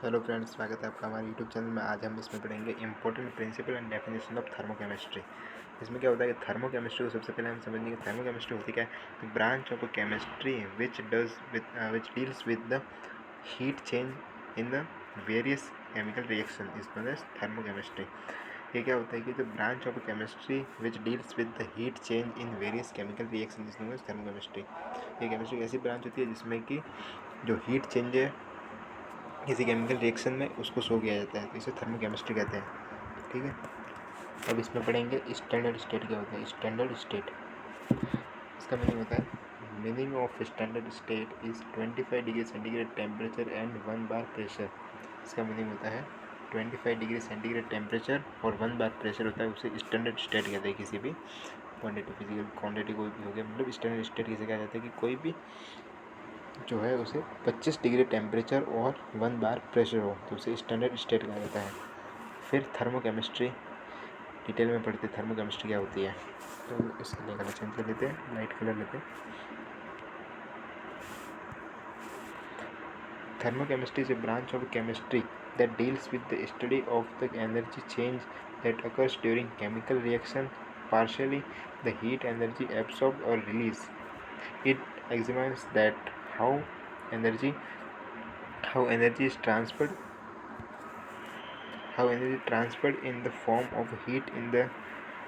Hello friends, स्वागत है आपका हमारे यूट्यूब चैनल में। आज हम इसमें पढ़ेंगे important principle and definition of thermochemistry. इसमें क्या होता है कि थर्मोकेमिस्ट्री को सबसे पहले हम समझेंगे कि थर्मोकेमिस्ट्री होती क्या है। तो branch of chemistry which deals with the heat change in the various chemical reaction is known as thermochemistry. ये क्या होता है कि जो branch of chemistry which deals with the heat change in various chemical reaction is known as thermochemistry. ये chemistry ऐसी branch होती है जिसमें कि जो हीट चेंज है किसी केमिकल रिएक्शन में उसको शो किया जाता है, तो इसे थर्मोकेमिस्ट्री कहते हैं। ठीक है, अब इसमें पढ़ेंगे स्टैंडर्ड स्टेट क्या होता है। स्टैंडर्ड स्टेट, इसका मीनिंग होता है meaning of standard state is 25 degree centigrade temperature and 1 bar pressure. इसका मीनिंग होता है 25 डिग्री सेंटीग्रेड टेम्परेचर और 1 बार प्रेशर होता है, उसे स्टैंडर्ड स्टेट कहते हैं। किसी भी क्वान्टिटी, फिजिकल क्वान्टिटी कोई भी हो गया, मतलब स्टैंडर्ड स्टेट किसे कहा जाता है कि कोई भी जो है उसे 25 डिग्री टेम्परेचर और 1 बार प्रेशर हो, तो उसे स्टैंडर्ड स्टेट कहा जाता है। फिर थर्मोकेमिस्ट्री डिटेल में पढ़ते हैं थर्मोकेमिस्ट्री क्या होती है। तो इसके लिए कलर चेंज कर लेते हैं, लाइट कलर लेते हैं। Thermochemistry is a branch of chemistry that deals with the study of the energy change that occurs during chemical reaction, partially the heat energy absorbed or released. It examines that how energy is transferred in the form of heat in the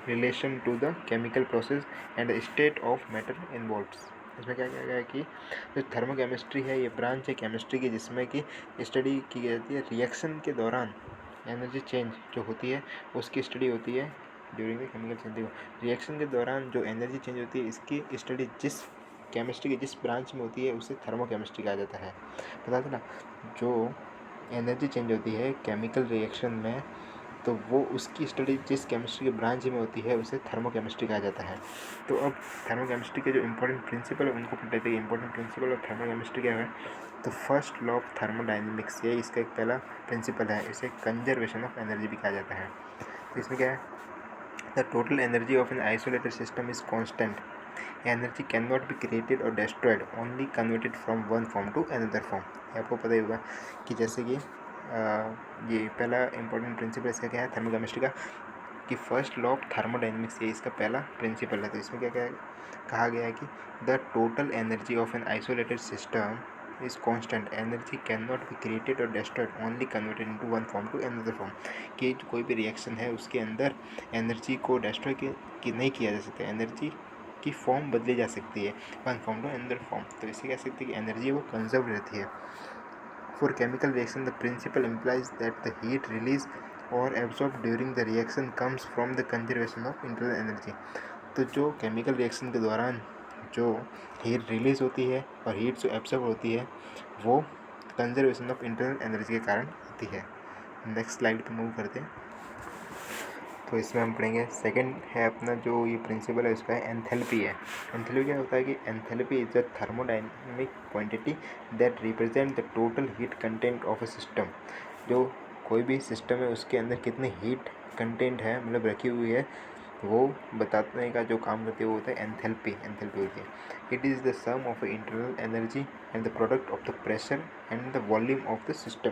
relation to the chemical process and the state of matter involved. इसमें क्या क्या है कि जो thermochemistry है ये branch है chemistry की जिसमें कि स्टडी की जाती है रिएक्शन के दौरान एनर्जी चेंज जो होती है उसकी स्टडी होती है during the chemical change. Reaction के दौरान जो एनर्जी चेंज होती है इसकी स्टडी जिस केमिस्ट्री की जिस ब्रांच में होती है उसे थर्मोकेमिस्ट्री कहा जाता है। पता चला, जो एनर्जी चेंज होती है केमिकल रिएक्शन में तो वो उसकी स्टडी जिस केमिस्ट्री के ब्रांच में होती है उसे थर्मोकेमिस्ट्री कहा जाता है। तो अब थर्मोकेमिस्ट्री के जो इंपॉर्टेंट प्रिंसिपल है उनको पढ़ते हैं। इंपॉर्टेंट प्रिंसिपल ऑफ थर्मोकेमिस्ट्री क्या है? तो फर्स्ट लॉ ऑफ थर्मोडायनेमिक्स, ये इसका एक पहला प्रिंसिपल है। इसे कंजर्वेशन ऑफ एनर्जी भी कहा जाता है। तो इसमें क्या है? The total energy of an isolated system is constant. Energy can not be created और destroyed, only converted from one form to another form. आपको पता ही होगा कि जैसे कि ये पहला इंपॉर्टेंट प्रिंसिपल इसका क्या है थर्मोकेमिस्ट्री का, कि फर्स्ट लॉ ऑफ थर्मोडायनेमिक्स, ये इसका पहला प्रिंसिपल है। तो इसमें क्या क्या कहा गया है कि the total energy of an isolated system is constant, energy can not be created और destroyed, only converted into one form to another form. कि कोई भी रिएक्शन है उसके अंदर एनर्जी को डिस्ट्रॉय नहीं किया जा सकता, एनर्जी की फॉर्म बदली जा सकती है one form to another form. तो इसे कह सकते हैं कि एनर्जी वो कंजर्व रहती है। For chemical reaction, the principle implies that the heat released or absorbed during the reaction comes from the conservation of internal energy. तो जो केमिकल रिएक्शन के दौरान जो हीट रिलीज होती है और हीट जो एब्जॉर्ब होती है वो कंजर्वेशन ऑफ इंटरनल एनर्जी के कारण होती है। नेक्स्ट स्लाइड पे मूव करते हैं। तो इसमें हम पढ़ेंगे सेकंड है अपना जो ये प्रिंसिपल है उसका है एंथैल्पी है। एंथैल्पी क्या होता है कि enthalpy is the thermodynamic quantity that represent the total heat content of a system. जो कोई भी सिस्टम है उसके अंदर कितनी हीट कंटेंट है, मतलब रखी हुई है, वो बताने का जो काम करती है वो होता है एंथैल्पी। एंथैल्पी होती है it is the sum of internal energy and the product of the pressure and the volume of the system.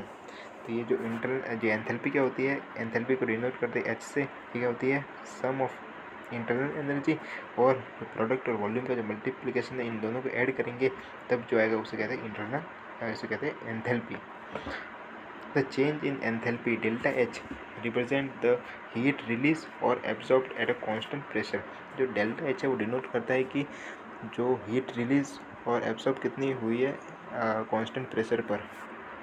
तो ये जो जो एंथैल्पी क्या होती है, एंथैल्पी को डिनोट करते हैं एच से। ये क्या होती है? सम ऑफ इंटरनल एनर्जी और प्रोडक्ट और वॉल्यूम का जो मल्टीप्लिकेशन है, इन दोनों को ऐड करेंगे तब जो आएगा उसे कहते हैं इंटरनल, इसे कहते हैं enthalpy. The change in enthalpy delta H represent the heat release और absorbed at a constant pressure. जो डेल्टा एच है वो डिनोट करता है कि जो हीट रिलीज और एब्जॉर्ब कितनी हुई है कांस्टेंट प्रेशर पर।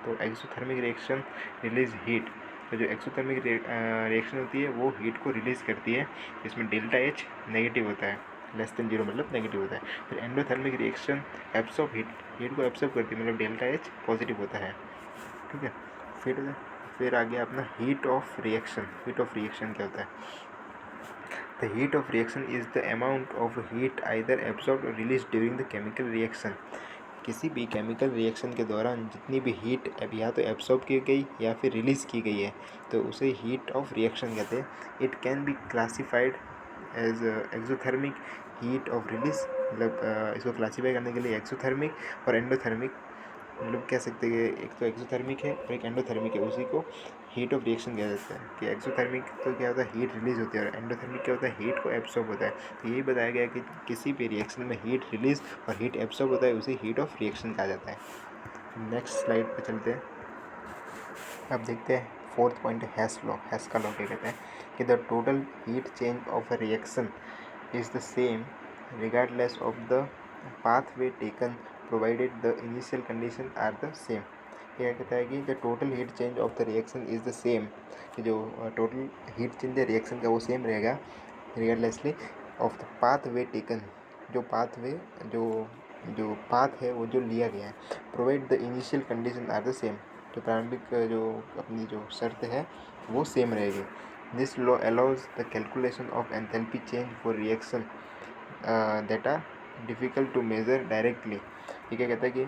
तो एक्सोथर्मिक रिएक्शन रिलीज हीट, तो जो एक्सोथर्मिक रिएक्शन होती है वो हीट को रिलीज़ करती है, इसमें डेल्टा एच नेगेटिव होता है, लेस देन जीरो मतलब नेगेटिव होता है। फिर एंडोथर्मिक रिएक्शन एब्सॉर्ब हीट को एब्सॉर्ब करती है, मतलब डेल्टा एच पॉजिटिव होता है। ठीक है, फिर आ गया अपना heat of reaction. Heat of reaction क्या होता है? The heat of reaction is the amount of heat either absorb और release during the chemical reaction. किसी भी केमिकल रिएक्शन के दौरान जितनी भी हीट या तो एब्सॉर्ब की गई या फिर रिलीज़ की गई है तो उसे हीट ऑफ रिएक्शन कहते हैं। It can be classified as exothermic heat of release, मतलब इसको क्लासीफाई करने के लिए एक्सोथर्मिक और एंडोथर्मिक मतलब कह सकते हैं कि एक तो एक्सोथर्मिक है और एक एंडोथर्मिक है, उसी को हीट ऑफ रिएक्शन कहा जाता है। कि एक्सोथर्मिक तो क्या होता है, हीट रिलीज होती है, और एंडोथर्मिक क्या होता है, हीट को एब्सॉर्ब होता है। तो यही बताया गया कि किसी भी रिएक्शन में हीट रिलीज और हीट एब्सॉर्ब होता है, उसे हीट ऑफ रिएक्शन कहा जाता है। नेक्स्ट स्लाइड पे चलते हैं। अब देखते हैं fourth point, hash law. Hash का लॉ क्या कहते हैं कि the total heat change of a reaction is the same regardless of the pathway taken provided the initial condition are the same। क्या कहता है कि the total heat change of the reaction is the same, कि जो total heat change है reaction का वो same रहेगा regardlessly of the pathway taken, जो पाथवे जो पाथ है वो जो लिया गया है, provide the initial condition are the same, तो प्रारंभिक जो अपनी जो शर्त है वो सेम रहेगी। This law allows the calculation of enthalpy change for reaction that are difficult to measure directly. ये क्या कहता है कि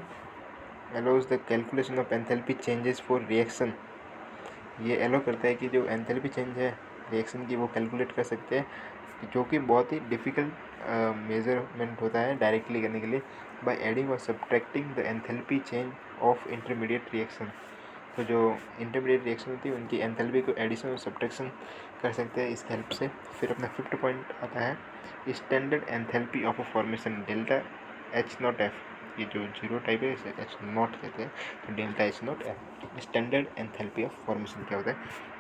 allows the calculation of enthalpy changes for reaction, ये अलाउ करता है कि जो एंथैल्पी चेंज है रिएक्शन की वो कैलकुलेट कर सकते हैं, जो कि बहुत ही डिफ़िकल्ट मेजरमेंट होता है डायरेक्टली करने के लिए, बाय एडिंग और subtracting the enthalpy change of intermediate reaction. तो जो इंटरमीडिएट रिएक्शन होती है उनकी एंथैल्पी को एडिशन और सब्ट्रैक्शन कर सकते हैं इसकी हेल्प से। फिर अपना फिफ्थ पॉइंट आता है standard enthalpy of a formation delta H naught F. ये जो जीरो टाइप है इसे एच नॉट कहते हैं, तो delta H naught F. Standard enthalpy of formation क्या होता है,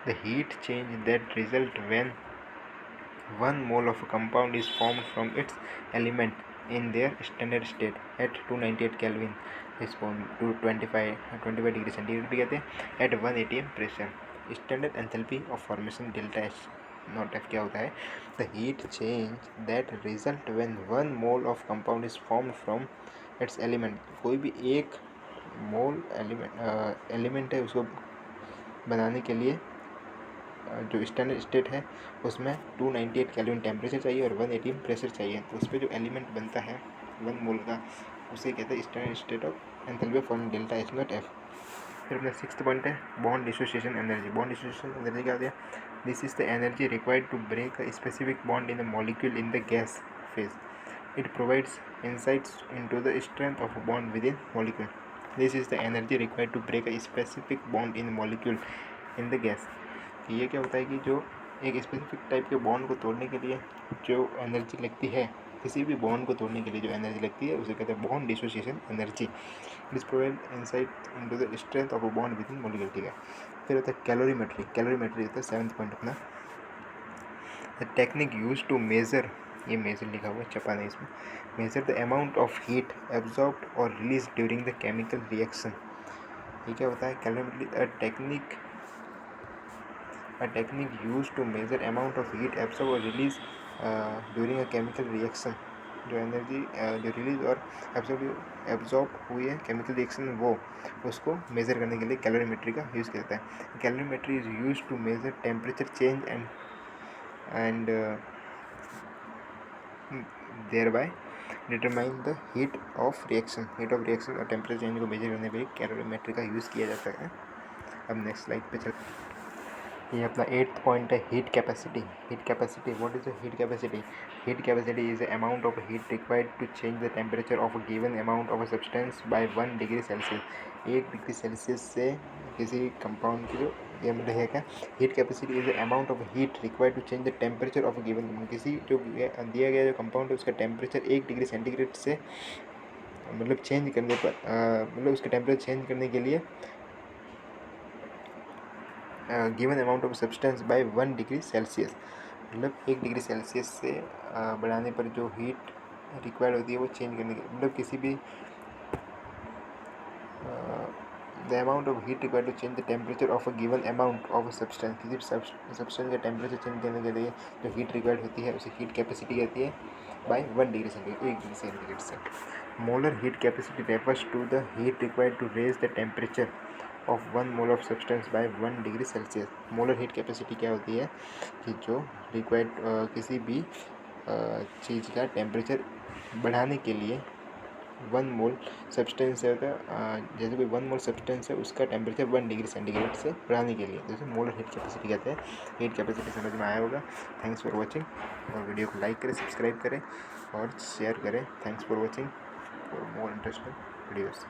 the heat change that result when 1 mole of a compound is formed from its element in their standard state at 298 Kelvin to 25 degree centigrade भी कहते हैं at 1 atm pressure। Standard enthalpy of formation delta H naught F क्या होता है, the heat change that result when 1 mole of compound is formed from its element. कोई भी एक मोल element है उसको बनाने के लिए जो स्टैंडर्ड स्टेट है उसमें 298 केल्विन टेम्परेचर चाहिए और 1 atm प्रेशर चाहिए, तो उस पर जो एलिमेंट बनता है 1 मोल का उसे कहते हैं standard state of enthalpy for delta H naught F. फिर अपना सिक्स्थ पॉइंट है bond dissociation energy. Bond dissociation energy क्या होती है, this is the energy required to break a specific bond in the molecule in the gas phase. It provides insights into the strength of a bond within molecule. This is the energy required to break a specific bond in molecule in the gas. ये क्या होता है कि जो एक specific type के bond को तोड़ने के लिए जो एनर्जी लगती है, किसी भी बॉन्ड को तोड़ने के लिए जो एनर्जी लगती है उसे कहते हैं bond dissociation energy. This provide insight into the strength of a bond within molecule. ठीक है, फिर होता है कैलोरीमेट्री। कैलोरीमेट्री होता है सेवंथ पॉइंट अपना, the technique use to measure, ये मेजर लिखा हुआ है छपा नहीं इसमें, measure the amount of heat absorbed और release during the chemical reaction. ये क्या होता है, calorimetry a technique used to measure amount of heat absorbed or release during a chemical reaction। जो एनर्जी जो रिलीज और एब्जॉर्ब हुई है केमिकल रिएक्शन में वो उसको मेज़र करने के लिए कैलोरीमेट्री का यूज़ किया जाता है। Calorimetry is use to measure temperature change and thereby determine the heat of reaction. Heat of reaction और टेम्परेचर चेंज को मेजर करने के लिए कैलोरीमेट्री का यूज़ किया जाता है। अब नेक्स्ट स्लाइड पे चलते हैं। ये अपना एट्थ पॉइंट है heat capacity. Heat capacity, what is the heat capacity? Heat capacity is the amount of heat required to change the temperature of a given amount of a substance by 1 degree Celsius. 1 degree Celsius से किसी compound की जो ये मतलब है क्या, heat capacity is the amount of heat required to change the temperature of a given, किसी जो दिया गया जो कंपाउंड है उसका टेम्परेचर 1 डिग्री सेंटीग्रेड से मतलब चेंज करने पर मतलब उसका टेम्परेचर चेंज करने के लिए given amount of substance by 1 degree Celsius, मतलब 1 डिग्री सेल्सियस से बढ़ाने पर जो हीट रिक्वायर्ड होती है वो चेंज करने के मतलब किसी भी the amount of heat required to change the temperature of a given amount of substance, किसी सब्सटेंस का टेम्परेचर चेंज करने के लिए जो हीट रिक्वायर्ड होती है उसे हीट कैपेसिटी कहती है by 1 degree centigrade, 1 degree centigrade से। Molar heat capacity refers to the heat required to raise the temperature of 1 mole of substance by 1 degree Celsius. Molar heat capacity क्या होती है कि जो रिक्वायर्ड किसी भी चीज़ का टेम्परेचर बढ़ाने के लिए 1 मोल सब्सटेंस है जैसे कोई 1 मोल सब्सटेंस है उसका टेम्परेचर 1 डिग्री सेंटीग्रेड से बढ़ाने के लिए, जैसे मोलर हीट कैपेसिटी कहते हैं। हीट कैपेसिटी समझ में आया होगा। थैंक्स फॉर वॉचिंग, और वीडियो को लाइक करें, सब्सक्राइब करें और शेयर करें। Thanks for watching for more interesting videos.